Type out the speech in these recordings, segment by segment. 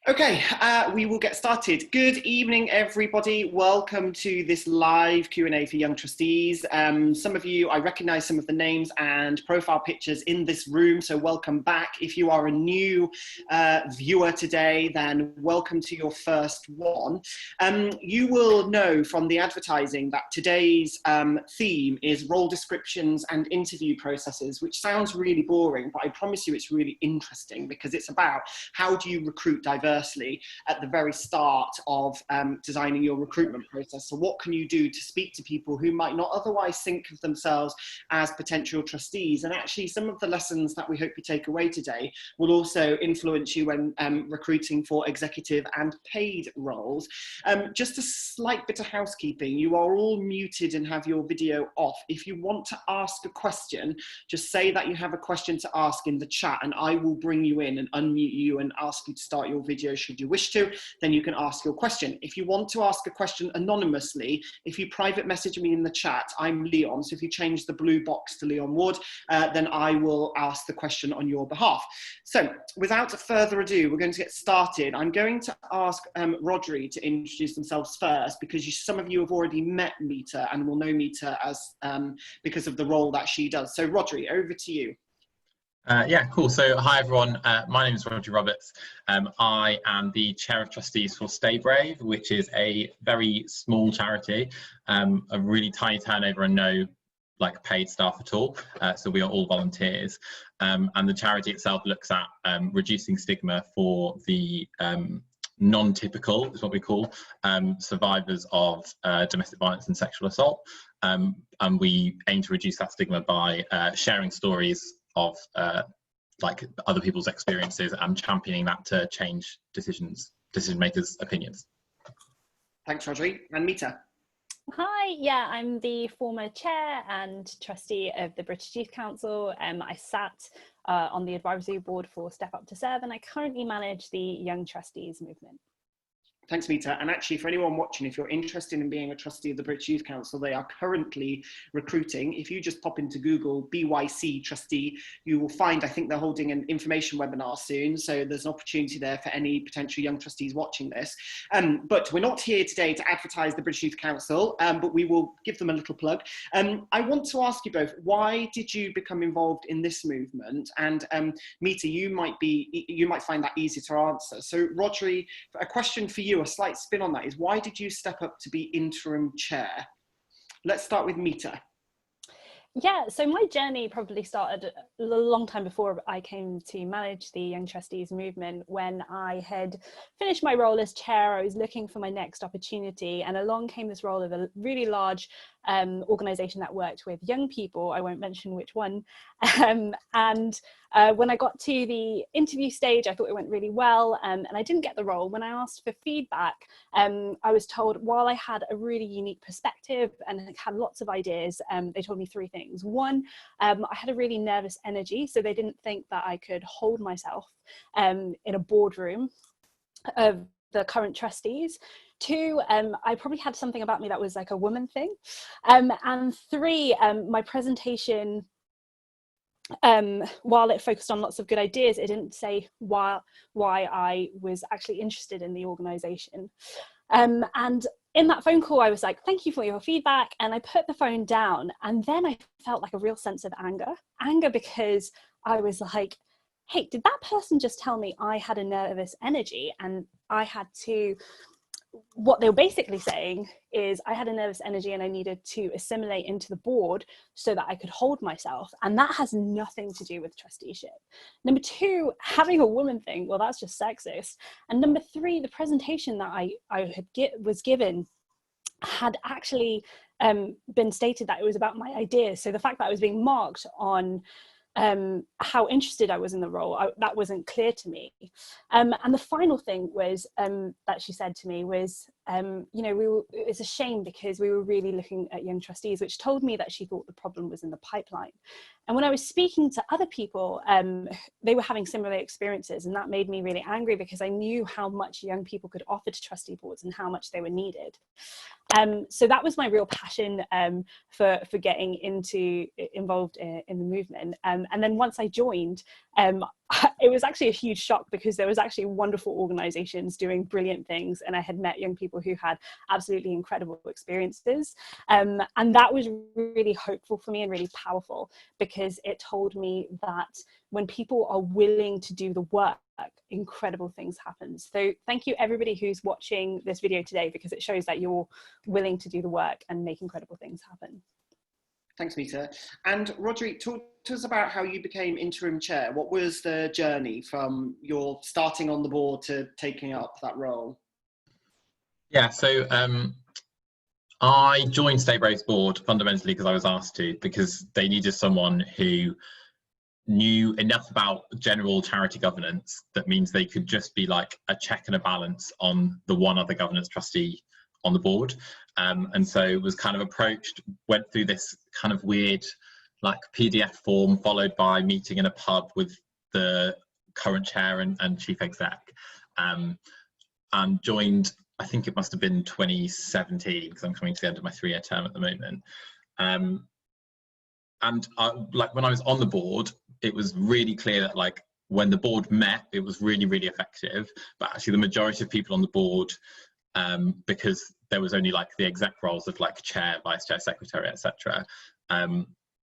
Okay, we will get started. Good evening, everybody. Welcome to this live Q&A for young trustees. Some of you, I recognize some of the names and profile pictures in this room, so welcome back. If you are a new viewer today, then welcome to your first one. You will know from the advertising that today's theme is role descriptions and interview processes, which sounds really boring, but I promise you it's really interesting because it's about how do you recruit diversely at the very start of designing your recruitment process. So what can you do to speak to people who might not otherwise think of themselves as potential trustees? And actually some of the lessons that we hope you take away today will also influence you when recruiting for executive and paid roles. Just a slight bit of housekeeping. You are all muted and have your video off. If you want to ask a question, just say that you have a question to ask in the chat and I will bring you in and unmute you and ask you to start your video should you wish to, then you can ask your question. If you want to ask a question anonymously, if you private message me in the chat, I'm Leon, so if you change the blue box to Leon Wood, then I will ask the question on your behalf. So without further ado, we're going to get started. I'm going to ask Rhodri to introduce themselves first because some of you have already met Mita and will know Mita as because of the role that she does. So Rhodri, over to you. Yeah, cool. So hi everyone, my name is Rhodri Roberts. I am the Chair of Trustees for Stay Brave, which is a very small charity, a really tiny turnover and no paid staff at all. So we are all volunteers. And the charity itself looks at reducing stigma for the non-typical, is what we call, survivors of domestic violence and sexual assault. And we aim to reduce that stigma by sharing stories of other people's experiences and championing that to change decision makers' opinions. Thanks, Rhodri. And Mita. Hi, yeah, I'm the former chair and trustee of the British Youth Council. I sat on the advisory board for Step Up to Serve, and I currently manage the Young Trustees movement. Thanks, Mita. And actually, for anyone watching, if you're interested in being a trustee of the British Youth Council, they are currently recruiting. If you just pop into Google BYC trustee, you will find, I think they're holding an information webinar soon. So there's an opportunity there for any potential young trustees watching this. But we're not here today to advertise the British Youth Council, but we will give them a little plug. I want to ask you both, why did you become involved in this movement? And Mita, you might find that easy to answer. So Rhodri, a question for you, a slight spin on that is, why did you step up to be interim chair? Let's start with Mita. Yeah, so my journey probably started a long time before I came to manage the Young Trustees movement. When I had finished my role as chair, I was looking for my next opportunity, and along came this role of a really large organisation that worked with young people. I won't mention which one. When I got to the interview stage, I thought it went really well, and I didn't get the role. When I asked for feedback, I was told while I had a really unique perspective and had lots of ideas, they told me three things. One, I had a really nervous energy, so they didn't think that I could hold myself in a boardroom of the current trustees. Two, I probably had something about me that was like a woman thing. And three, my presentation, while it focused on lots of good ideas, it didn't say why I was actually interested in the organisation. And in that phone call, I was like, thank you for your feedback. And I put the phone down, and then I felt like a real sense of anger because I was like, hey, did that person just tell me I had a nervous energy? And I had to, what they were basically saying is I had a nervous energy and I needed to assimilate into the board so that I could hold myself. And that has nothing to do with trusteeship. Number two, having a woman thing, well, that's just sexist. And number three, the presentation that I was given had actually been stated that it was about my ideas. So the fact that I was being marked on how interested I was in the role, that wasn't clear to me. And the final thing was that she said to me was, you know, it's a shame because we were really looking at young trustees, which told me that she thought the problem was in the pipeline. And when I was speaking to other people, they were having similar experiences, and that made me really angry because I knew how much young people could offer to trustee boards and how much they were needed. So that was my real passion for getting involved in the movement. And then once I joined, it was actually a huge shock, because there was actually wonderful organizations doing brilliant things, and I had met young people who had absolutely incredible experiences, and that was really hopeful for me and really powerful, because it told me that when people are willing to do the work, incredible things happen. So thank you everybody who's watching this video today, because it shows that you're willing to do the work and make incredible things happen. Thanks, Mita. And Rhodri, talk to us about how you became interim chair. What was the journey from your starting on the board to taking up that role? Yeah, so I joined Stay Brave's board fundamentally because I was asked to, because they needed someone who knew enough about general charity governance that means they could just be like a check and a balance on the one other governance trustee on the board. And so was kind of approached, went through this kind of weird like PDF form, followed by meeting in a pub with the current chair and chief exec, and joined, I think it must have been 2017, because I'm coming to the end of my 3-year term at the moment. And like when I was on the board, it was really clear that like when the board met, it was really, really effective. But actually the majority of people on the board, because there was only like the exec roles of like chair, vice chair, secretary, etc.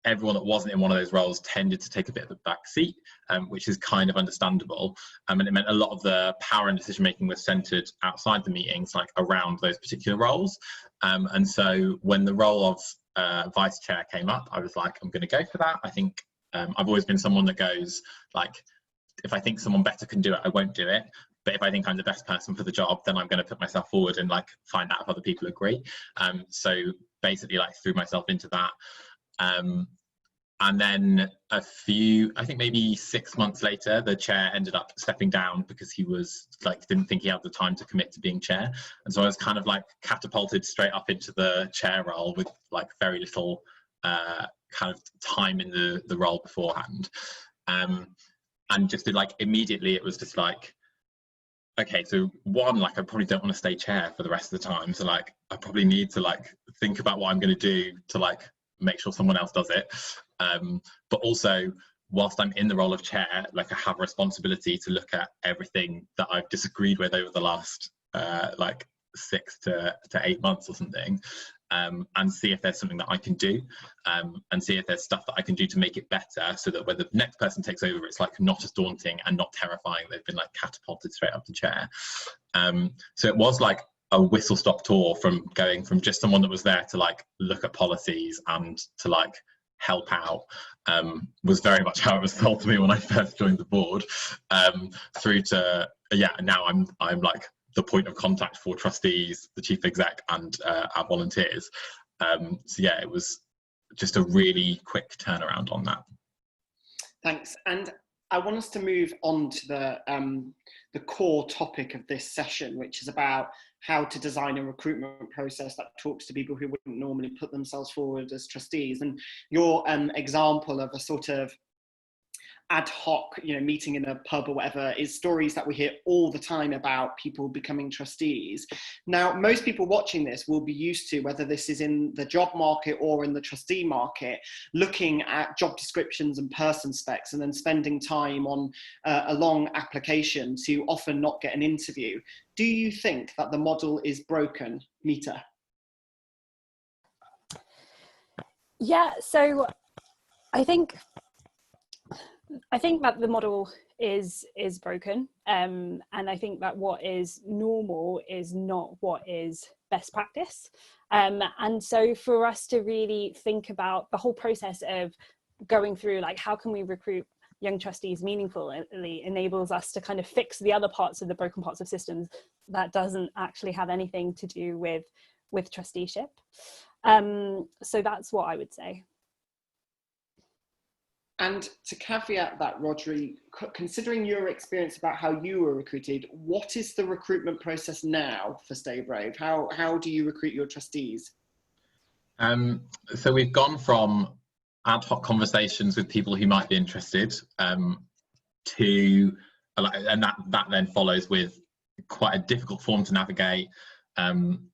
Everyone that wasn't in one of those roles tended to take a bit of a back seat, which is kind of understandable. And it meant a lot of the power and decision making was centered outside the meetings, like around those particular roles. And so when the role of vice chair came up, I was like, I'm going to go for that. I think I've always been someone that goes like, if I think someone better can do it, I won't do it. But if I think I'm the best person for the job, then I'm going to put myself forward and like find out if other people agree. So basically like threw myself into that. And then I think maybe 6 months later, the chair ended up stepping down because he was like, didn't think he had the time to commit to being chair. And so I was kind of like catapulted straight up into the chair role with like very little kind of time in the role beforehand. And just like immediately it was just like, okay, so one, like I probably don't want to stay chair for the rest of the time. So like, I probably need to like think about what I'm going to do to like make sure someone else does it. But also, whilst I'm in the role of chair, like I have a responsibility to look at everything that I've disagreed with over the last like 6 to 8 months or something, and see if there's something that I can do, and see if there's stuff that I can do to make it better, so that when the next person takes over, it's like not as daunting and not terrifying. They've been like catapulted straight up to chair. So it was like a whistle-stop tour from going from just someone that was there to like look at policies and to like help out, was very much how it was told to me when I first joined the board, through to now I'm like the point of contact for trustees, the chief exec, and our volunteers. So yeah, it was just a really quick turnaround on that. Thanks. And I want us to move on to the core topic of this session, which is about how to design a recruitment process that talks to people who wouldn't normally put themselves forward as trustees. And your example of a sort of ad hoc, meeting in a pub or whatever, is stories that we hear all the time about people becoming trustees. Now, most people watching this will be used to, whether this is in the job market or in the trustee market, looking at job descriptions and person specs and then spending time on a long application to often not get an interview. Do you think that the model is broken, Mita? Yeah, so I think that the model is broken, and I think that what is normal is not what is best practice, and so for us to really think about the whole process of going through like how can we recruit young trustees meaningfully enables us to kind of fix the other parts of the broken parts of systems that doesn't actually have anything to do with trusteeship. So that's what I would say. And to caveat that, Rhodri, considering your experience about how you were recruited, what is the recruitment process now for Stay Brave? How do you recruit your trustees? So we've gone from ad hoc conversations with people who might be interested, to, and that then follows with quite a difficult form to navigate.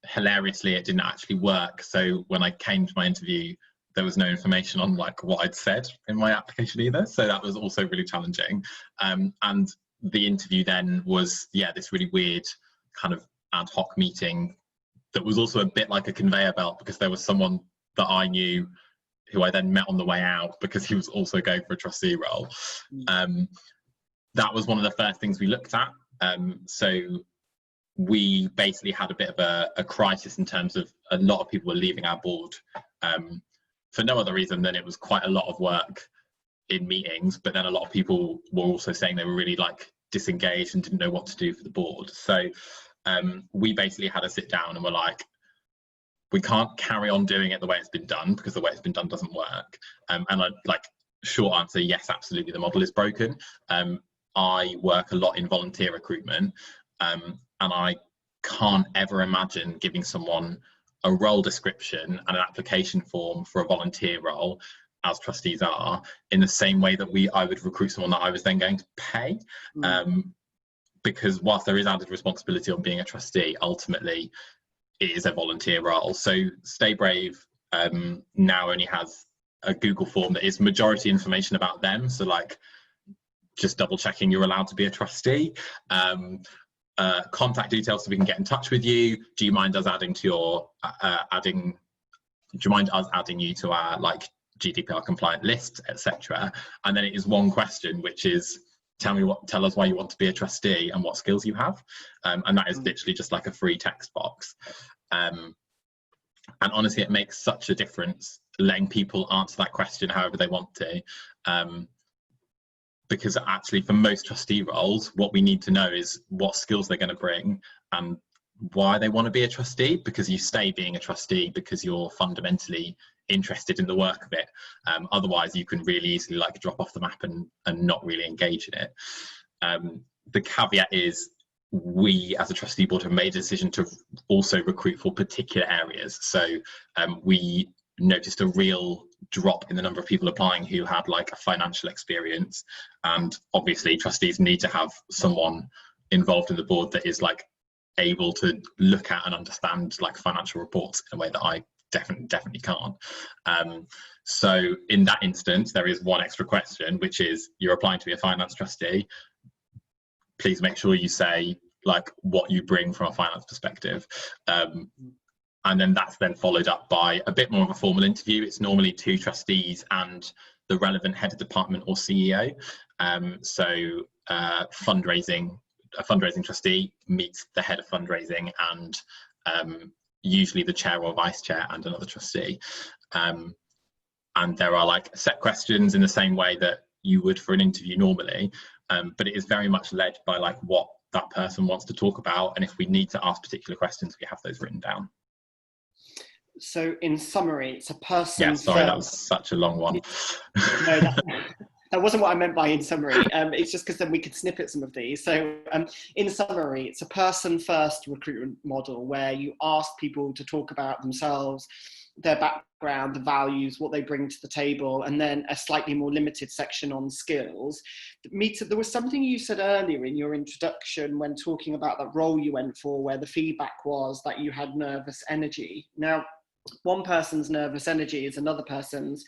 Hilariously, it didn't actually work. So when I came to my interview, there was no information on like what I'd said in my application either. So that was also really challenging. And the interview then was, this really weird kind of ad hoc meeting that was also a bit like a conveyor belt, because there was someone that I knew who I then met on the way out because he was also going for a trustee role. That was one of the first things we looked at. So we basically had a bit of a crisis in terms of a lot of people were leaving our board for no other reason than it was quite a lot of work in meetings, but then a lot of people were also saying they were really like disengaged and didn't know what to do for the board. So we basically had a sit down and were like, we can't carry on doing it the way it's been done, because the way it's been done doesn't work. And I'd like, short answer, yes, absolutely, the model is broken. I work a lot in volunteer recruitment, and I can't ever imagine giving someone a role description and an application form for a volunteer role, as trustees are, in the same way that I would recruit someone that I was then going to pay. Because whilst there is added responsibility on being a trustee, ultimately it is a volunteer role. So Stay Brave now only has a Google form that is majority information about them. So like just double checking you're allowed to be a trustee. Contact details so we can get in touch with you. Do you mind us adding to your adding you to our like GDPR compliant list, etc. And then it is one question, which is tell us why you want to be a trustee and what skills you have. And that is literally just like a free text box. And honestly, it makes such a difference letting people answer that question however they want to. Because actually for most trustee roles, what we need to know is what skills they're going to bring and why they want to be a trustee, because you stay being a trustee because you're fundamentally interested in the work of it. Otherwise you can really easily like drop off the map and not really engage in it. The caveat is we as a trustee board have made a decision to also recruit for particular areas. So we noticed a real drop in the number of people applying who had like a financial experience, and obviously trustees need to have someone involved in the board that is like able to look at and understand like financial reports in a way that I definitely can't. So in that instance there is one extra question, which is you're applying to be a finance trustee, please make sure you say like what you bring from a finance perspective. And then that's then followed up by a bit more of a formal interview. It's normally 2 trustees and the relevant head of department or CEO. A fundraising trustee meets the head of fundraising and usually the chair or vice chair and another trustee. And there are like set questions in the same way that you would for an interview normally, but it is very much led by like what that person wants to talk about. And if we need to ask particular questions, we have those written down. So in summary, it's a person. Yeah, sorry, that was such a long one. No, that wasn't what I meant by in summary. It's just because then we could snippet some of these. So in summary, it's a person first recruitment model where you ask people to talk about themselves, their background, the values, what they bring to the table, and then a slightly more limited section on skills. Mita, there was something you said earlier in your introduction when talking about that role you went for, where the feedback was that you had nervous energy. Now, one person's nervous energy is another person's,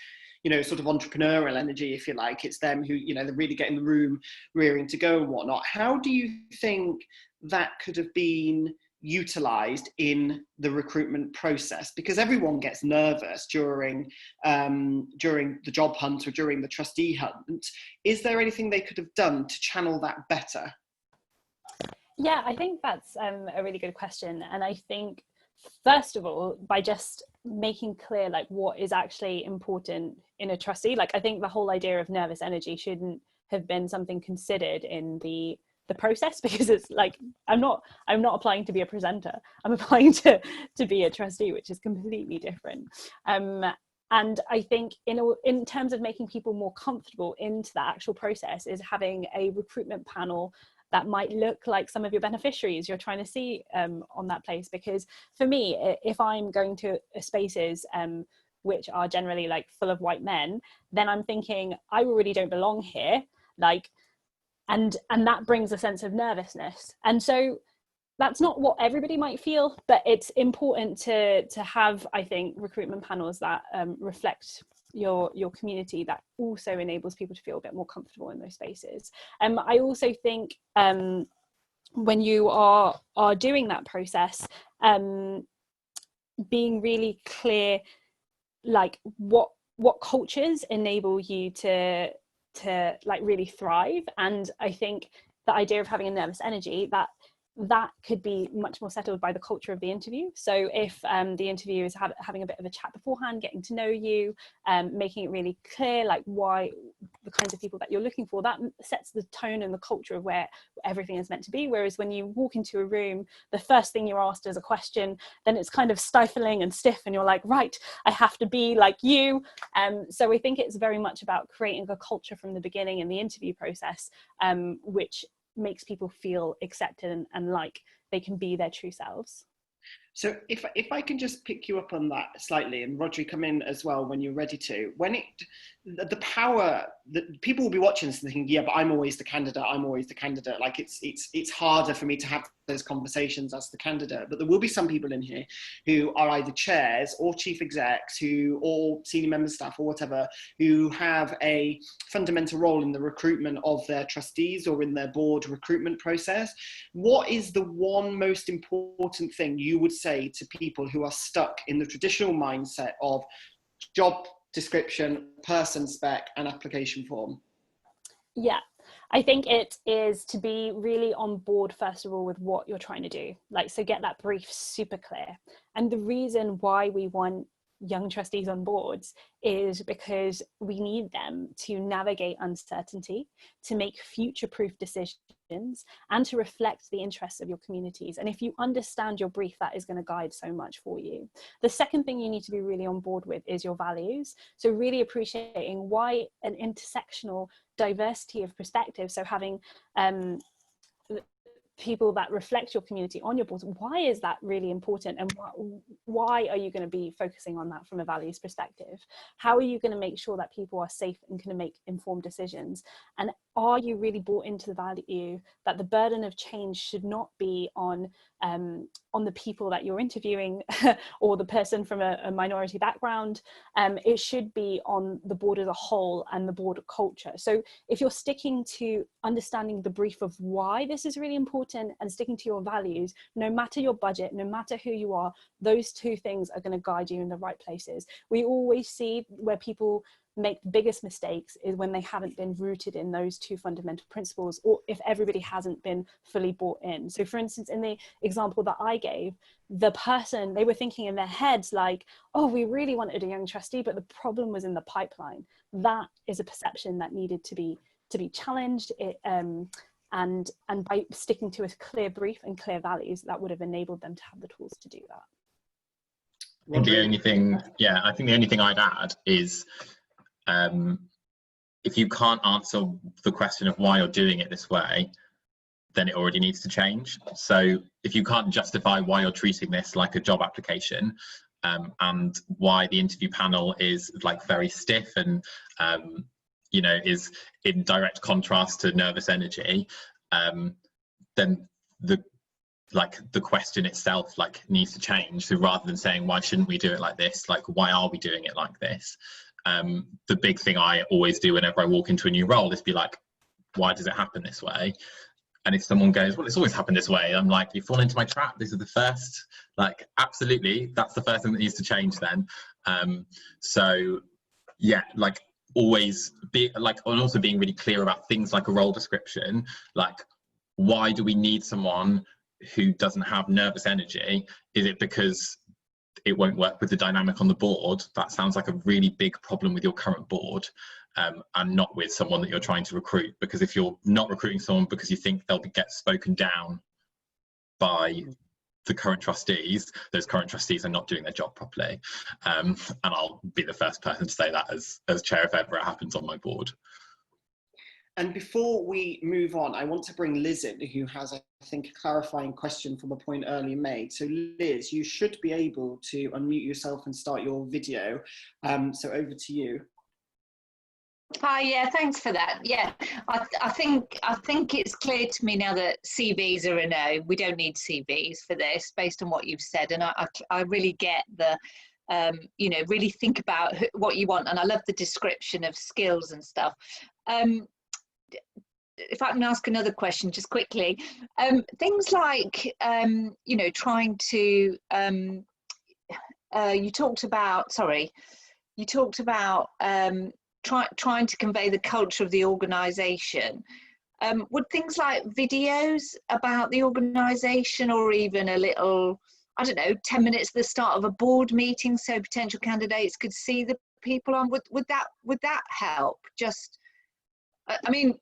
sort of entrepreneurial energy, if you like. It's them who, they're really getting the room rearing to go and whatnot. How do you think that could have been utilised in the recruitment process? Because everyone gets nervous during the job hunt or during the trustee hunt. Is there anything they could have done to channel that better? Yeah, I think that's a really good question. And I think, first of all, by just making clear like what is actually important in a trustee, like I think the whole idea of nervous energy shouldn't have been something considered in the process, because it's like I'm not applying to be a presenter, I'm applying to be a trustee, which is completely different. And I think in terms of making people more comfortable into that actual process is having a recruitment panel that might look like some of your beneficiaries you're trying to see on that place. Because for me, if I'm going to spaces which are generally like full of white men, then I'm thinking I really don't belong here, like, and that brings a sense of nervousness. And so that's not what everybody might feel, but it's important to have, I think, recruitment panels that reflect your community, that also enables people to feel a bit more comfortable in those spaces. I also think when you are doing that process, being really clear, like what cultures enable you to like really thrive. And I think the idea of having a nervous energy, that could be much more settled by the culture of the interview. So if the interviewer is having a bit of a chat beforehand, getting to know you, making it really clear like why, the kinds of people that you're looking for, that sets the tone and the culture of where everything is meant to be. Whereas when you walk into a room, the first thing you're asked is a question, then it's kind of stifling and stiff, and you're like, right, I have to be like you. So I think it's very much about creating a culture from the beginning in the interview process, which makes people feel accepted and like they can be their true selves. So if I can just pick you up on that slightly, and Rhodri, come in as well when you're ready to. When the power that people will be watching this and thinking, yeah, but I'm always the candidate. I'm always the candidate. Like it's harder for me to have those conversations as the candidate. But there will be some people in here who are either chairs or chief execs, or senior members of staff or whatever, who have a fundamental role in the recruitment of their trustees or in their board recruitment process. What is the one most important thing you would say to people who are stuck in the traditional mindset of job description, person spec, and application form? Yeah, I think it is to be really on board, first of all, with what you're trying to do. Like, so get that brief super clear. And the reason why we want young trustees on boards is because we need them to navigate uncertainty, to make future-proof decisions, and to reflect the interests of your communities. And if you understand your brief, that is going to guide so much for you. The second thing you need to be really on board with is your values. So really appreciating why an intersectional diversity of perspectives, so having people that reflect your community on your boards, why is that really important, and why are you going to be focusing on that from a values perspective? How are you going to make sure that people are safe and can make informed decisions? And are you really bought into the value that the burden of change should not be on the people that you're interviewing or the person from a minority background? It should be on the board as a whole and the board culture. So if you're sticking to understanding the brief of why this is really important and sticking to your values, no matter your budget, no matter who you are, those two things are going to guide you in the right places. We always see where people make the biggest mistakes is when they haven't been rooted in those two fundamental principles, or if everybody hasn't been fully bought in. So for instance, in the example that I gave, the person, they were thinking in their heads like, oh, we really wanted a young trustee, but the problem was in the pipeline. That is a perception that needed to be challenged. And by sticking to a clear brief and clear values, that would have enabled them to have the tools to do that. I think the only thing, I think the only thing I'd add is, if you can't answer the question of why you're doing it this way, then it already needs to change. So if you can't justify why you're treating this like a job application, and why the interview panel is like very stiff and is in direct contrast to nervous energy, then the question itself needs to change. So rather than saying why shouldn't we do it like this, why are we doing it like this? The big thing I always do whenever I walk into a new role is be like, why does it happen this way? And if someone goes, well, it's always happened this way, I'm like, you fall into my trap. This is the first, absolutely, that's the first thing that needs to change then. Always be and also being really clear about things like a role description, why do we need someone who doesn't have nervous energy? Is it because it won't work with the dynamic on the board? That sounds like a really big problem with your current board, and not with someone that you're trying to recruit. Because if you're not recruiting someone because you think they'll get spoken down by the current trustees, those current trustees are not doing their job properly. And I'll be the first person to say that as chair if ever it happens on my board. And before we move on, I want to bring Liz in, who has, I think, a clarifying question from a point earlier made. So Liz, you should be able to unmute yourself and start your video. So over to you. Hi, yeah, thanks for that. Yeah, I think it's clear to me now that CVs are a no. We don't need CVs for this, based on what you've said, and I really get the, you know, really think about what you want, and I love the description of skills and stuff. If I can ask another question just quickly, things like, you know, trying to, you talked about trying to convey the culture of the organisation. Would things like videos about the organisation, or even a little, I don't know, 10 minutes at the start of a board meeting so potential candidates could see the people on, would that help? Just, I mean,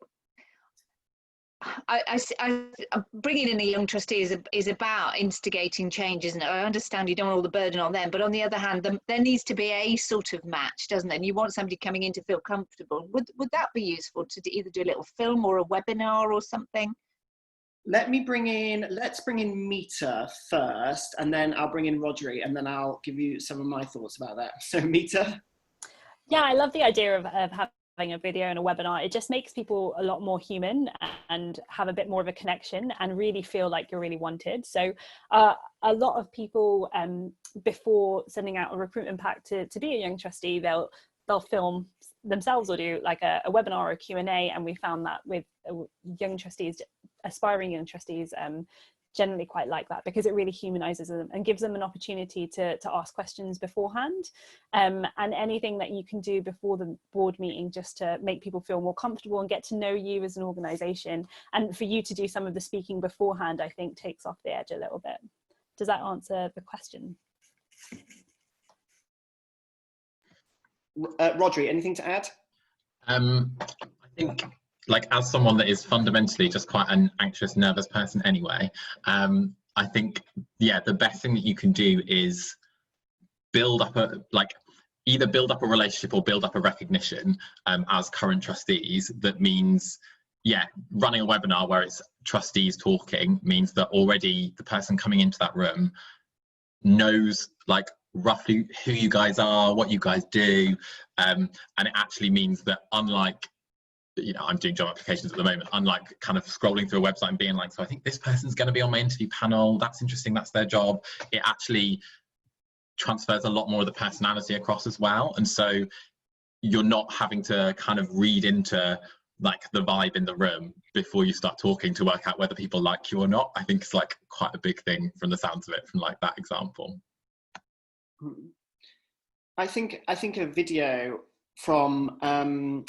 bringing in a young trustee is about instigating change, isn't it? I understand you don't want all the burden on them, but on the other hand, there needs to be a sort of match, doesn't there? And you want somebody coming in to feel comfortable. Would that be useful to either do a little film or a webinar or something? Let's bring in Mita first, and then I'll bring in Rhodri, and then I'll give you some of my thoughts about that. So Mita? Yeah, I love the idea of having a video and a webinar. It just makes people a lot more human and have a bit more of a connection and really feel like you're really wanted. So a lot of people, before sending out a recruitment pack to be a young trustee, they'll film themselves or do like a webinar or a Q&A, and we found that with young trustees, aspiring young trustees, generally quite like that, because it really humanizes them and gives them an opportunity to ask questions beforehand, and anything that you can do before the board meeting just to make people feel more comfortable and get to know you as an organization, and for you to do some of the speaking beforehand, I think takes off the edge a little bit. Does that answer the question? Rhodri, anything to add? I think, like, as someone that is fundamentally just quite an anxious, nervous person anyway, I think, yeah, the best thing that you can do is build up either build up a relationship or build up a recognition as current trustees. That means, yeah, running a webinar where it's trustees talking means that already the person coming into that room knows, like, roughly who you guys are, what you guys do, and it actually means that, unlike, you know, I'm doing job applications at the moment, unlike kind of scrolling through a website and being like, so I think this person's going to be on my interview panel, that's interesting, that's their job, it actually transfers a lot more of the personality across as well. And so you're not having to kind of read into, like, the vibe in the room before you start talking to work out whether people like you or not. I think it's, like, quite a big thing from the sounds of it, from, like, that example. I think a video from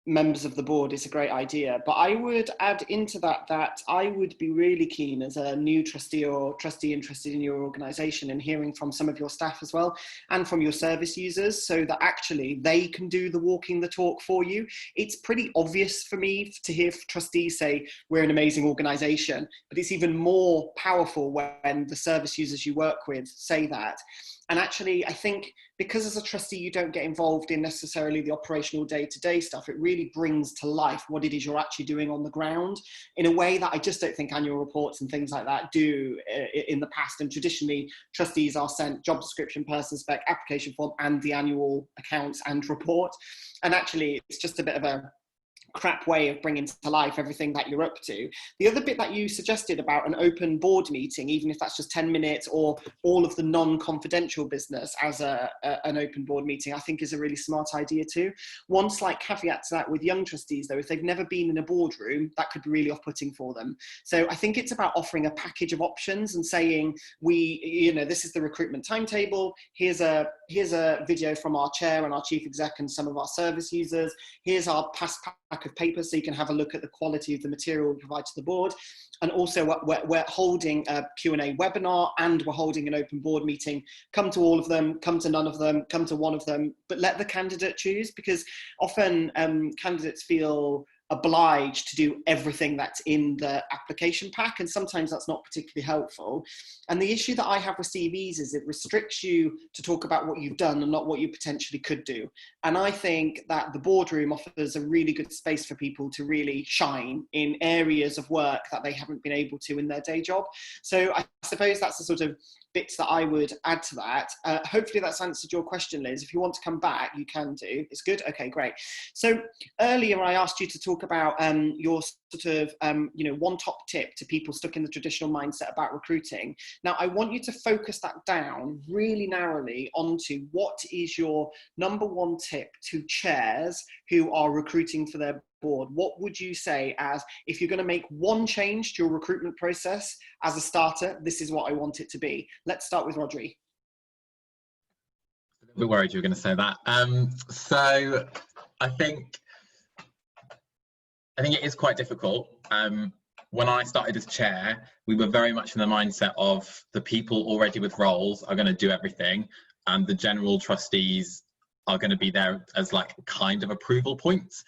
members of the board is a great idea, but I would add into that I would be really keen as a new trustee or trustee interested in your organisation and hearing from some of your staff as well, and from your service users, so that actually they can do the walking the talk for you. It's pretty obvious for me to hear trustees say we're an amazing organisation, but it's even more powerful when the service users you work with say that. And actually, I think because as a trustee, you don't get involved in necessarily the operational day-to-day stuff, it really brings to life what it is you're actually doing on the ground in a way that I just don't think annual reports and things like that do in the past. And traditionally, trustees are sent job description, person spec, application form, and the annual accounts and report. And actually, it's just a bit of a crap way of bringing to life everything that you're up to. The other bit that you suggested about an open board meeting, even if that's just 10 minutes or all of the non-confidential business as an open board meeting, I think is a really smart idea too. One slight caveat to that with young trustees though, if they've never been in a boardroom, that could be really off-putting for them. So I think it's about offering a package of options and saying, this is the recruitment timetable, here's a video from our chair and our chief exec and some of our service users, here's our past pack of paper so you can have a look at the quality of the material we provide to the board. And also we're holding a Q&A webinar and we're holding an open board meeting. Come to all of them, come to none of them, come to one of them, but let the candidate choose, because often candidates feel obliged to do everything that's in the application pack, and sometimes that's not particularly helpful. And the issue that I have with CVs is it restricts you to talk about what you've done and not what you potentially could do. And I think that the boardroom offers a really good space for people to really shine in areas of work that they haven't been able to in their day job. So I suppose that's the sort of bits that I would add to that. Hopefully that's answered your question, Liz. If you want to come back, you can do. It's good. Okay, great. So earlier I asked you to talk about your sort of, one top tip to people stuck in the traditional mindset about recruiting. Now, I want you to focus that down really narrowly onto what is your number one tip to chairs who are recruiting for their board. What would you say as, if you're going to make one change to your recruitment process as a starter, this is what I want it to be? Let's start with Rhodri. A bit worried you were going to say that. So I think it is quite difficult. When I started as chair, we were very much in the mindset of the people already with roles are going to do everything, and the general trustees are going to be there as like kind of approval points.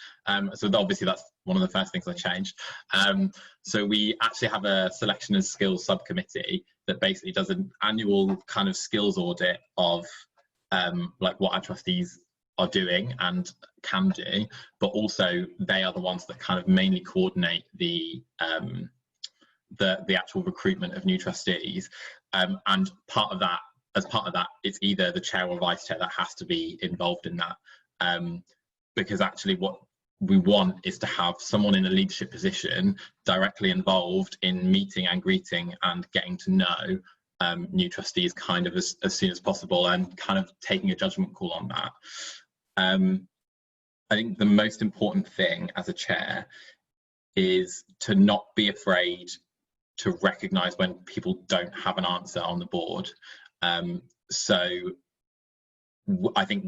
So obviously that's one of the first things I changed. So we actually have a selection and skills subcommittee that basically does an annual kind of skills audit of like what our trustees are doing and can do, but also they are the ones that kind of mainly coordinate the actual recruitment of new trustees. And as part of that, it's either the chair or vice chair that has to be involved in that, because actually what we want is to have someone in a leadership position directly involved in meeting and greeting and getting to know new trustees kind of as soon as possible, and kind of taking a judgment call on that. I think the most important thing as a chair is to not be afraid to recognise when people don't have an answer on the board. So I think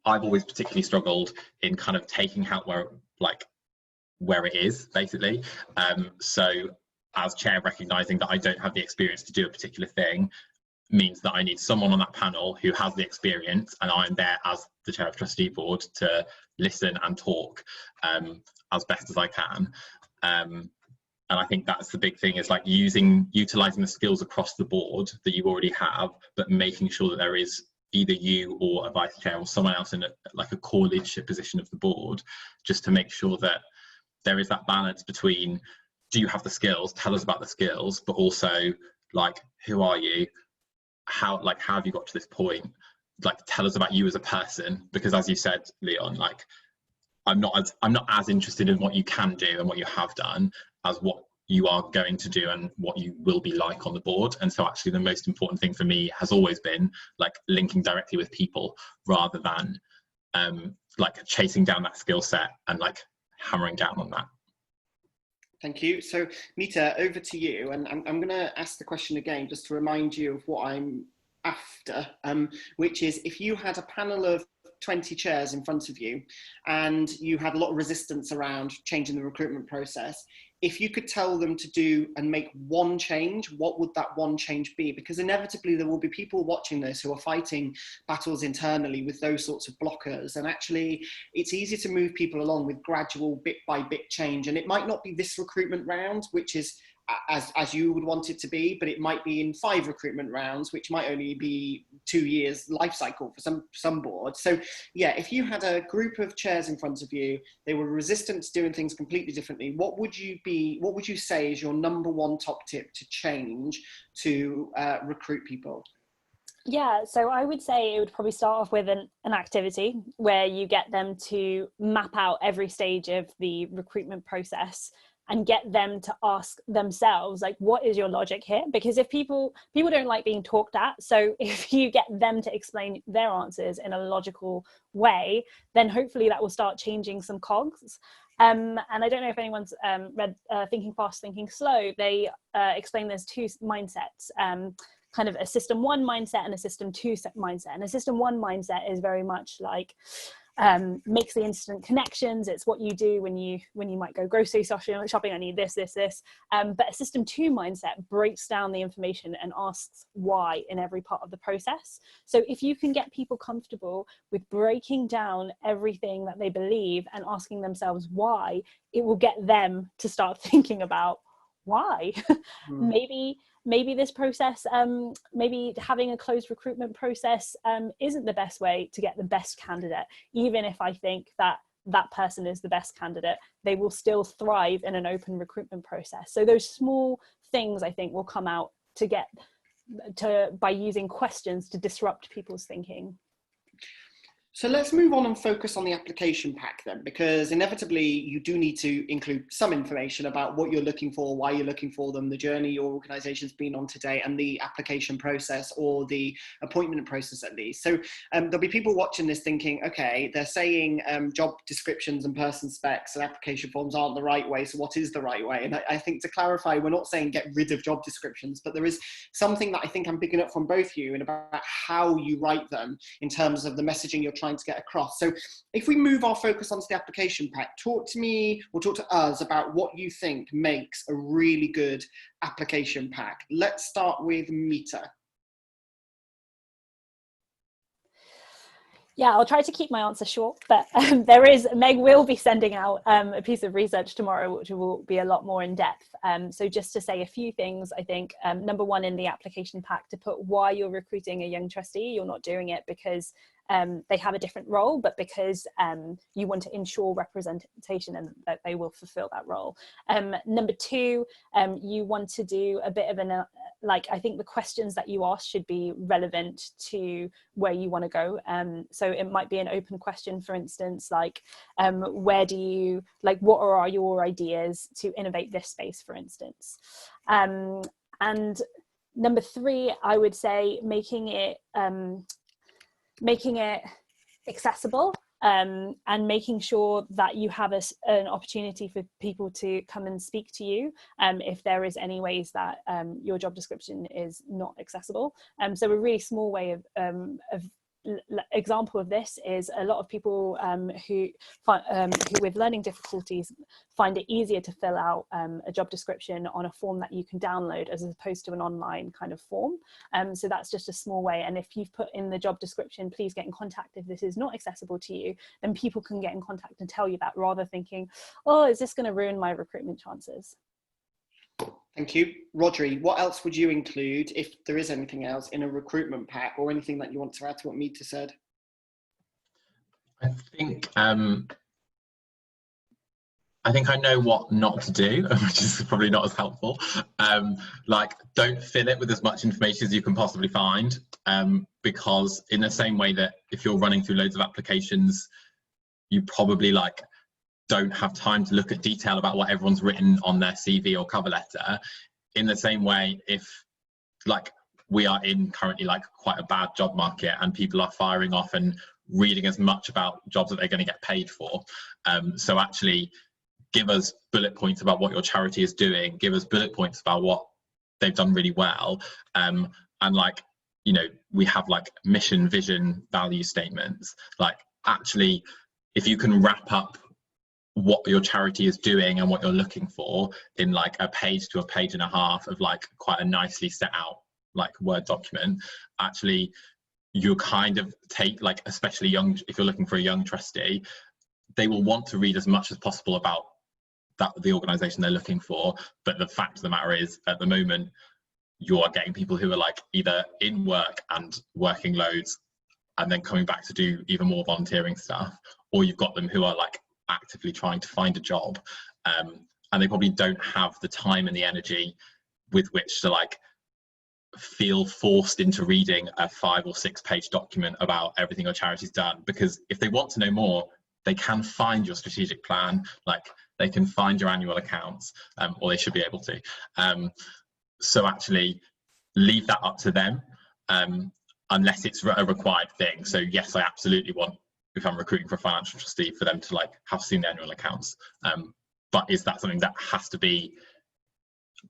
I've always particularly struggled in kind of taking help where it is, basically. So as chair, recognising that I don't have the experience to do a particular thing means that I need someone on that panel who has the experience, and I'm there as the chair of trustee board to listen and talk as best as I can. And I think that's the big thing, is like utilising the skills across the board that you already have, but making sure that there is either you or a vice chair or someone else in a core leadership position of the board, just to make sure that there is that balance between, do you have the skills, tell us about the skills, but also like, who are you? How have you got to this point? Like, tell us about you as a person, because as you said, Leon, like, I'm not as interested in what you can do and what you have done as what you are going to do and what you will be like on the board. And so actually the most important thing for me has always been like linking directly with people, rather than like chasing down that skill set and like hammering down on that. Thank you. So Mita, over to you. And I'm going to ask the question again, just to remind you of what I'm after, which is, if you had a panel of 20 chairs in front of you and you had a lot of resistance around changing the recruitment process, if you could tell them to do and make one change, what would that one change be? Because inevitably there will be people watching this who are fighting battles internally with those sorts of blockers. And actually it's easy to move people along with gradual bit by bit change. And it might not be this recruitment round, which is as you would want it to be, but it might be in 5 recruitment rounds, which might only be 2 years life cycle for some boards. So yeah, if you had a group of chairs in front of you, they were resistant to doing things completely differently, what would you say is your number one top tip to change to recruit people? Yeah, so I would say it would probably start off with an activity where you get them to map out every stage of the recruitment process and get them to ask themselves, like, what is your logic here? Because if people don't like being talked at, so if you get them to explain their answers in a logical way, then hopefully that will start changing some cogs. And I don't know if anyone's read Thinking Fast, Thinking Slow. They explain there's 2 mindsets, kind of a system 1 mindset and a system 2 mindset. And a system 1 mindset is very much like, makes the instant connections. It's what you do when you might go grocery shopping. I need this. But a system 2 mindset breaks down the information and asks why in every part of the process. So if you can get people comfortable with breaking down everything that they believe and asking themselves why, it will get them to start thinking about why. Maybe this process, maybe having a closed recruitment process isn't the best way to get the best candidate. Even if I think that that person is the best candidate, they will still thrive in an open recruitment process. So those small things, I think, will come out by using questions to disrupt people's thinking. So let's move on and focus on the application pack then, because inevitably you do need to include some information about what you're looking for, why you're looking for them, the journey your organization's been on today, and the application process or the appointment process at least. So there'll be people watching this thinking, okay, they're saying job descriptions and person specs and application forms aren't the right way, so what is the right way? And I think to clarify, we're not saying get rid of job descriptions, but there is something that I think I'm picking up from both you and about how you write them in terms of the messaging you're trying to get across. So if we move our focus onto the application pack, talk to me or talk to us about what you think makes a really good application pack. Let's start with Mita. Yeah, I'll try to keep my answer short, but Meg will be sending out a piece of research tomorrow, which will be a lot more in depth. So just to say a few things, I think number one in the application pack, to put why you're recruiting a young trustee. You're not doing it because they have a different role, but because you want to ensure representation and that they will fulfill that role. Number two, you want to do a bit of I think the questions that you ask should be relevant to where you want to go. So it might be an open question, for instance, like what are your ideas to innovate this space, for instance. And number three, I would say making it accessible, and making sure that you have an opportunity for people to come and speak to you if there is any ways that your job description is not accessible. So a really small way of example of this is a lot of people who with learning difficulties find it easier to fill out a job description on a form that you can download as opposed to an online kind of form. So that's just a small way. And if you've put in the job description, please get in contact if this is not accessible to you, then people can get in contact and tell you that, rather thinking, oh, is this going to ruin my recruitment chances? Thank you. Rhodri, what else would you include, if there is anything else, in a recruitment pack, or anything that you want to add to what Mita said? I think I know what not to do, which is probably not as helpful. Don't fill it with as much information as you can possibly find, because in the same way that if you're running through loads of applications, you probably don't have time to look at detail about what everyone's written on their CV or cover letter. In the same way, if we are in currently quite a bad job market and people are firing off and reading as much about jobs that they're going to get paid for. So actually give us bullet points about what your charity is doing, give us bullet points about what they've done really well. And we have mission, vision, value statements. Actually, if you can wrap up what your charity is doing and what you're looking for in a page to a page and a half of quite a nicely set out Word document, actually you kind of take especially if you're looking for a young trustee, they will want to read as much as possible about the organization they're looking for. But the fact of the matter is, at the moment, you are getting people who are either in work and working loads and then coming back to do even more volunteering stuff, or you've got them who are actively trying to find a job, and they probably don't have the time and the energy with which to feel forced into reading a 5 or 6 page document about everything your charity's done. Because if they want to know more, they can find your strategic plan, they can find your annual accounts, or they should be able to. So actually leave that up to them, unless it's a required thing. So yes, I absolutely want, if I'm recruiting for a financial trustee, for them to have seen the annual accounts. But is that something that has to be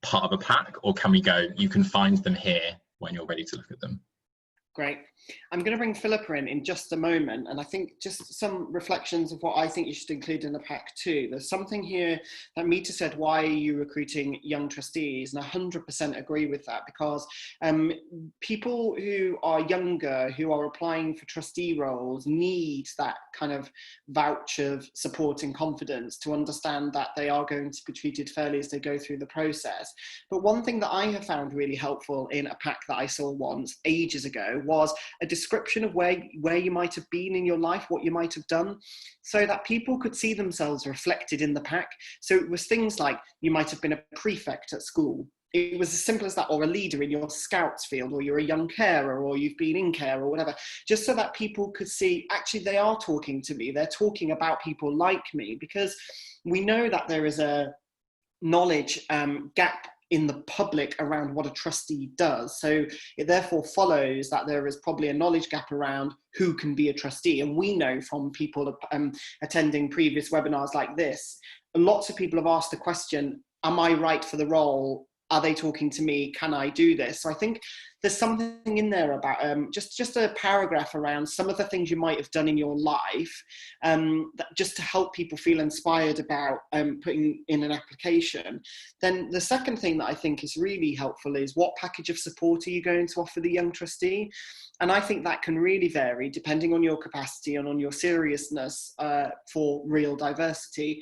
part of a pack, or can we go, you can find them here when you're ready to look at them? Great. I'm going to bring Philippa in just a moment, and I think just some reflections of what I think you should include in the pack too. There's something here that Mita said, why are you recruiting young trustees? And I 100% agree with that, because people who are younger, who are applying for trustee roles, need that kind of vouch of support and confidence to understand that they are going to be treated fairly as they go through the process. But one thing that I have found really helpful in a pack that I saw once ages ago was a description of where you might have been in your life, what you might have done, so that people could see themselves reflected in the pack. So it was things like, you might have been a prefect at school. It was as simple as that, or a leader in your scouts field, or you're a young carer, or you've been in care, or whatever, just so that people could see, actually, they are talking to me. They're talking about people like me, because we know that there is a knowledge gap in the public around what a trustee does. So it therefore follows that there is probably a knowledge gap around who can be a trustee. And we know from people attending previous webinars like this, lots of people have asked the question, am I right for the role? Are they talking to me? Can I do this? So I think there's something in there about just a paragraph around some of the things you might have done in your life, that just to help people feel inspired about putting in an application. Then the second thing that I think is really helpful is, what package of support are you going to offer the young trustee? And I think that can really vary depending on your capacity and on your seriousness for real diversity.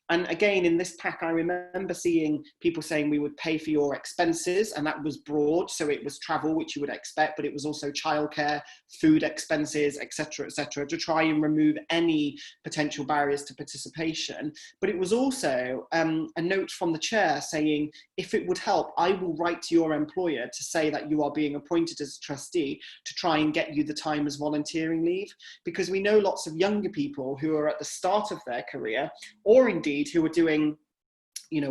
And again, in this pack, I remember seeing people saying we would pay for your expenses, and that was broad. So it was travel, which you would expect, but it was also childcare, food expenses, etc., to try and remove any potential barriers to participation. But it was also a note from the chair saying, if it would help, I will write to your employer to say that you are being appointed as a trustee to try and get you the time as volunteering leave. Because we know lots of younger people who are at the start of their career, or indeed who are doing,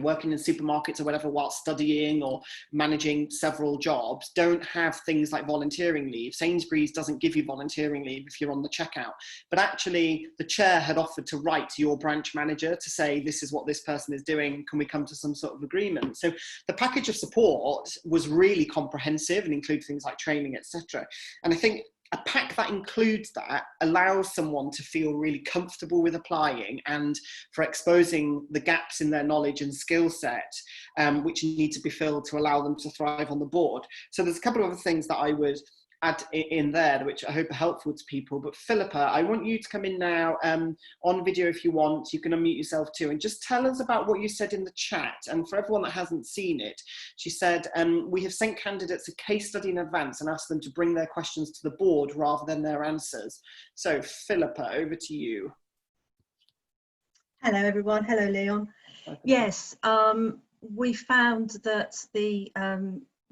working in supermarkets or whatever while studying or managing several jobs, don't have things like volunteering leave. Sainsbury's doesn't give you volunteering leave if you're on the checkout. But actually, the chair had offered to write to your branch manager to say, this is what this person is doing, can we come to some sort of agreement? So the package of support was really comprehensive and included things like training, etc. And I think a pack that includes that allows someone to feel really comfortable with applying, and for exposing the gaps in their knowledge and skill set, which need to be filled to allow them to thrive on the board. So there's a couple of other things that I would add in there, which I hope are helpful to people. But Philippa, I want you to come in now on video if you want. You can unmute yourself too, and just tell us about what you said in the chat. And for everyone that hasn't seen it, she said, we have sent candidates a case study in advance and asked them to bring their questions to the board rather than their answers. So Philippa, over to you. Hello everyone, hello Leon. Yes, we found that the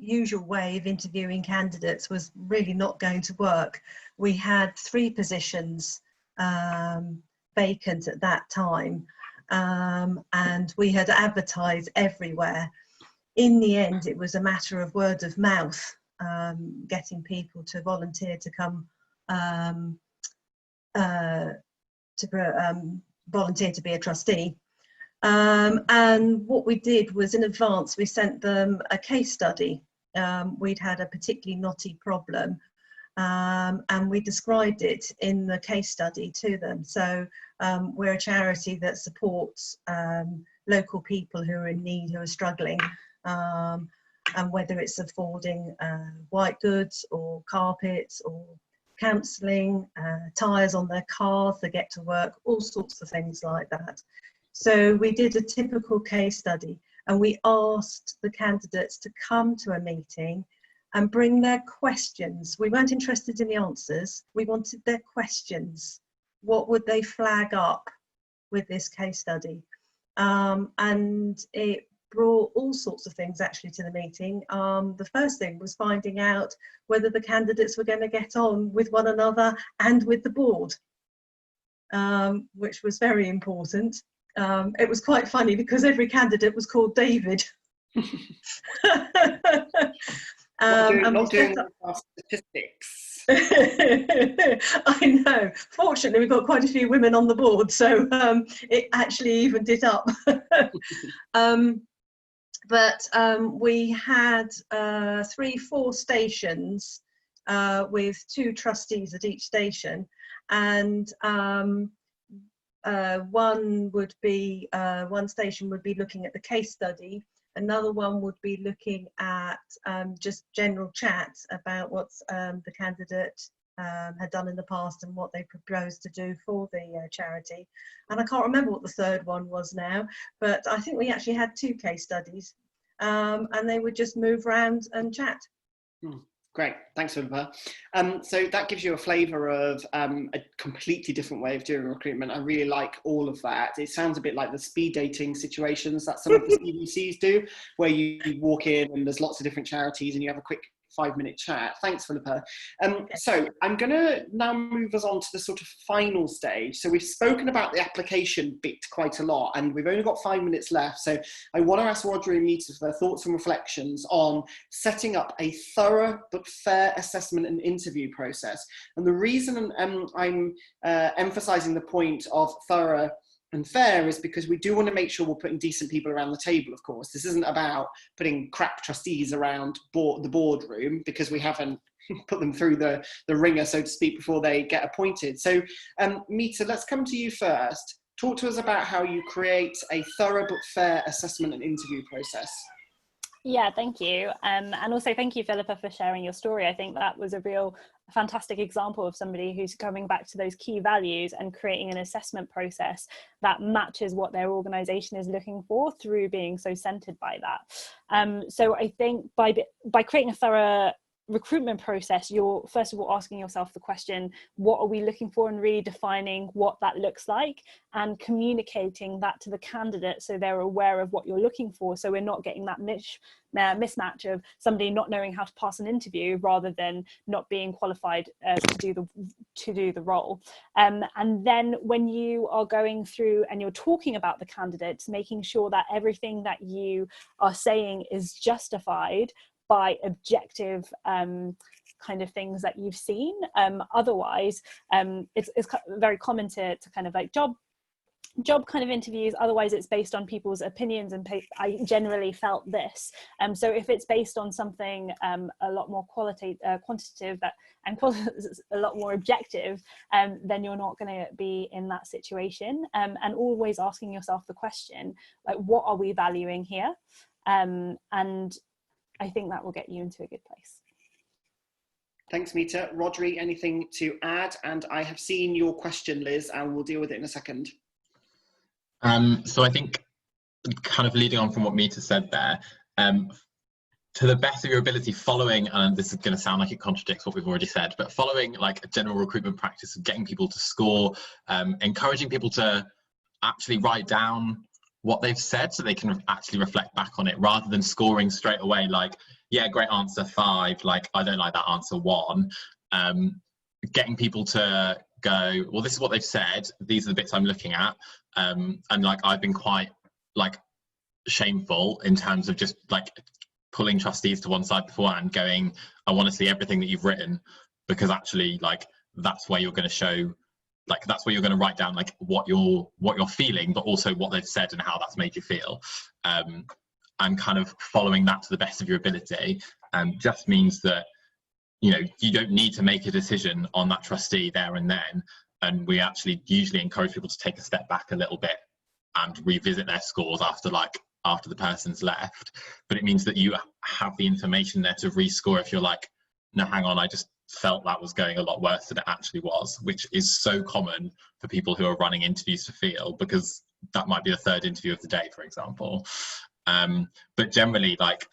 usual way of interviewing candidates was really not going to work. We had 3 positions vacant at that time, and we had advertised everywhere. In the end, it was a matter of word of mouth, getting people to volunteer to come volunteer to be a trustee. And what we did was, in advance, we sent them a case study. We'd had a particularly knotty problem, and we described it in the case study to them. So we're a charity that supports local people who are in need, who are struggling, and whether it's affording white goods or carpets or counselling, tyres on their cars to get to work, all sorts of things like that. So we did a typical case study, and we asked the candidates to come to a meeting and bring their questions. We weren't interested in the answers, we wanted their questions. What would they flag up with this case study? And it brought all sorts of things actually to the meeting. The first thing was finding out whether the candidates were going to get on with one another and with the board, which was very important. It was quite funny because every candidate was called David. Not doing statistics. I know. Fortunately, we've got quite a few women on the board, so it actually evened it up. But we had 3-4 stations with 2 trustees at each station, and one station would be looking at the case study, another one would be looking at just general chats about what's the candidate had done in the past and what they proposed to do for the charity. And I can't remember what the third one was now, but I think we actually had 2 case studies, and they would just move around and chat. Great, thanks, Philippa. So that gives you a flavour of a completely different way of doing recruitment. I really like all of that. It sounds a bit like the speed dating situations that some of the CVCs do, where you walk in and there's lots of different charities and you have a quick 5-minute chat. Thanks, Philippa. So I'm going to now move us on to the sort of final stage. So we've spoken about the application bit quite a lot, and we've only got 5 minutes left. So I want to ask Rhodri and Mita for their thoughts and reflections on setting up a thorough but fair assessment and interview process. And the reason I'm emphasising the point of thorough and fair is because we do want to make sure we're putting decent people around the table, of course. This isn't about putting crap trustees around the boardroom because we haven't put them through the ringer, so to speak, before they get appointed. So, Mita, let's come to you first. Talk to us about how you create a thorough but fair assessment and interview process. Yeah, thank you. And also thank you, Philippa, for sharing your story. I think that was a real fantastic example of somebody who's coming back to those key values and creating an assessment process that matches what their organisation is looking for through being so centred by that. So I think by creating a thorough recruitment process, you're first of all asking yourself the question, what are we looking for, and really defining what that looks like and communicating that to the candidate so they're aware of what you're looking for, so we're not getting that mismatch of somebody not knowing how to pass an interview rather than not being qualified to do the role. And then when you are going through and you're talking about the candidates, making sure that everything that you are saying is justified by objective kind of things that you've seen. Otherwise, it's very common to kind of like job kind of interviews. Otherwise, it's based on people's opinions and I generally felt this. So if it's based on something a lot more quantitative and a lot more objective, then you're not going to be in that situation. And always asking yourself the question, like, what are we valuing here? And I think that will get you into a good place. Thanks, Mita. Rhodri, anything to add? And I have seen your question, Liz, and we'll deal with it in a second. So I think, kind of leading on from what Mita said there, to the best of your ability, following, and this is going to sound like it contradicts what we've already said, but following like a general recruitment practice of getting people to score, encouraging people to actually write down what they've said so they can actually reflect back on it, rather than scoring straight away like, yeah, great answer 5, like I don't like that answer 1. Getting people to go, well, this is what they've said, these are the bits I'm looking at, and like I've been quite like shameful in terms of just like pulling trustees to one side beforehand, going, I want to see everything that you've written, because actually like that's where you're going to show, like that's where you're going to write down like what you're feeling, but also what they've said and how that's made you feel. And kind of following that to the best of your ability just means that, you know, you don't need to make a decision on that trustee there and then. And we actually usually encourage people to take a step back a little bit and revisit their scores after the person's left. But it means that you have the information there to rescore if you're like, no, hang on, I just felt that was going a lot worse than it actually was, which is so common for people who are running interviews to feel, because that might be the 3rd interview of the day, for example. But generally, like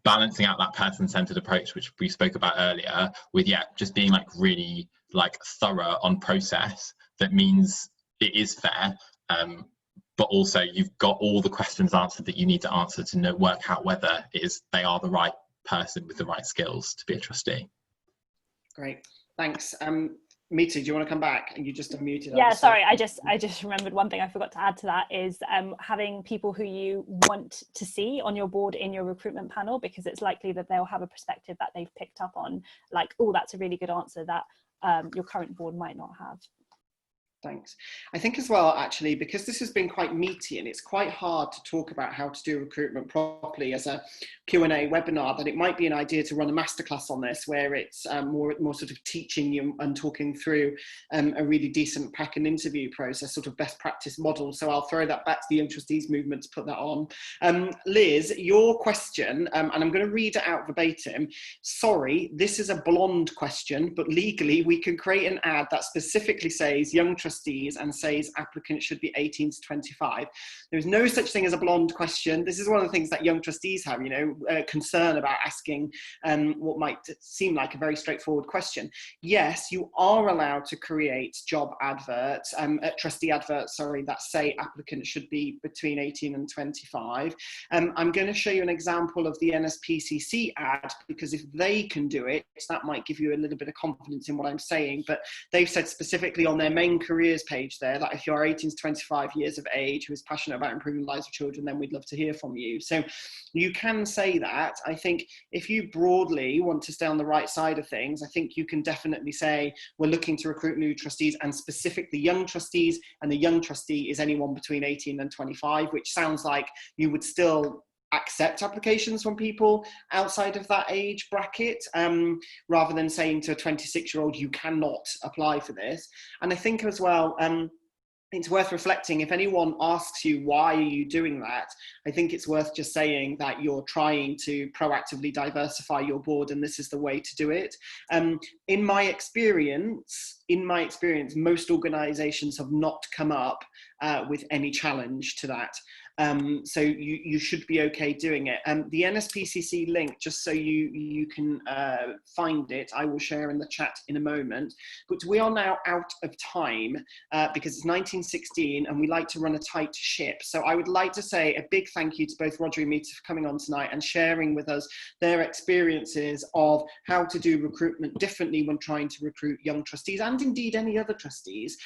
balancing out that person-centered approach, which we spoke about earlier, with just being like really like thorough on process, that means it is fair, but also you've got all the questions answered that you need to answer to work out whether they are the right person with the right skills to be a trustee. Great, thanks. Mita, do you want to come back? And you just unmuted. Yeah, sorry, I just remembered one thing I forgot to add to that is having people who you want to see on your board in your recruitment panel, because it's likely that they'll have a perspective that they've picked up on, like, oh, that's a really good answer that your current board might not have. Thanks. I think as well, actually, because this has been quite meaty and it's quite hard to talk about how to do recruitment properly as a Q&A webinar, that it might be an idea to run a masterclass on this where it's more sort of teaching you and talking through a really decent pack and interview process, sort of best practice model. So I'll throw that back to the Young Trustees movement to put that on. Liz, your question, and I'm going to read it out verbatim. Sorry, this is a blonde question, but legally we can create an ad that specifically says Young Trustees and says applicants should be 18 to 25. There is no such thing as a blonde question. This is one of the things that Young Trustees have, you know, concern about asking what might seem like a very straightforward question. Yes, you are allowed to create job adverts, trustee adverts, sorry, that say applicants should be between 18 and 25. I'm going to show you an example of the NSPCC ad, because if they can do it, that might give you a little bit of confidence in what I'm saying. But they've said specifically on their main careers page there that if you're 18 to 25 years of age who is passionate about improving the lives of children, then we'd love to hear from you. So you can say that. I think if you broadly want to stay on the right side of things, I think you can definitely say we're looking to recruit new trustees, and specifically young trustees, and the young trustee is anyone between 18 and 25, which sounds like you would still accept applications from people outside of that age bracket, rather than saying to a 26-year-old you cannot apply for this. And I think as well, it's worth reflecting, if anyone asks you why are you doing that, I think it's worth just saying that you're trying to proactively diversify your board and this is the way to do it. In my experience, most organisations have not come up with any challenge to that. So you should be okay doing it. The NSPCC link, just so you can find it, I will share in the chat in a moment. But we are now out of time because it's 1916 and we like to run a tight ship. So I would like to say a big thank you to both Rhodri and Mita for coming on tonight and sharing with us their experiences of how to do recruitment differently when trying to recruit young trustees, and indeed any other trustees.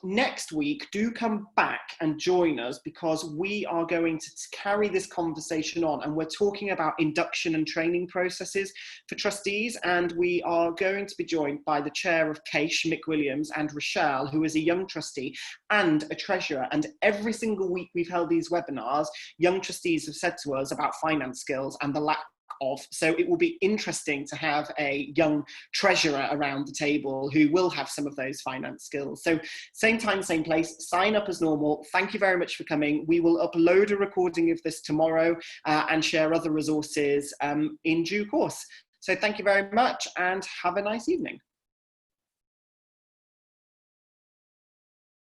Next week, do come back and join us, because we are going to carry this conversation on, and we're talking about induction and training processes for trustees, and we are going to be joined by the chair of Keish, Mick Williams, and Rochelle, who is a young trustee and a treasurer. And every single week we've held these webinars, young trustees have said to us about finance skills and the lack of. So it will be interesting to have a young treasurer around the table who will have some of those finance skills. So same time, same place, sign up as normal. Thank you very much for coming. We will upload a recording of this tomorrow and share other resources in due course. So thank you very much and have a nice evening.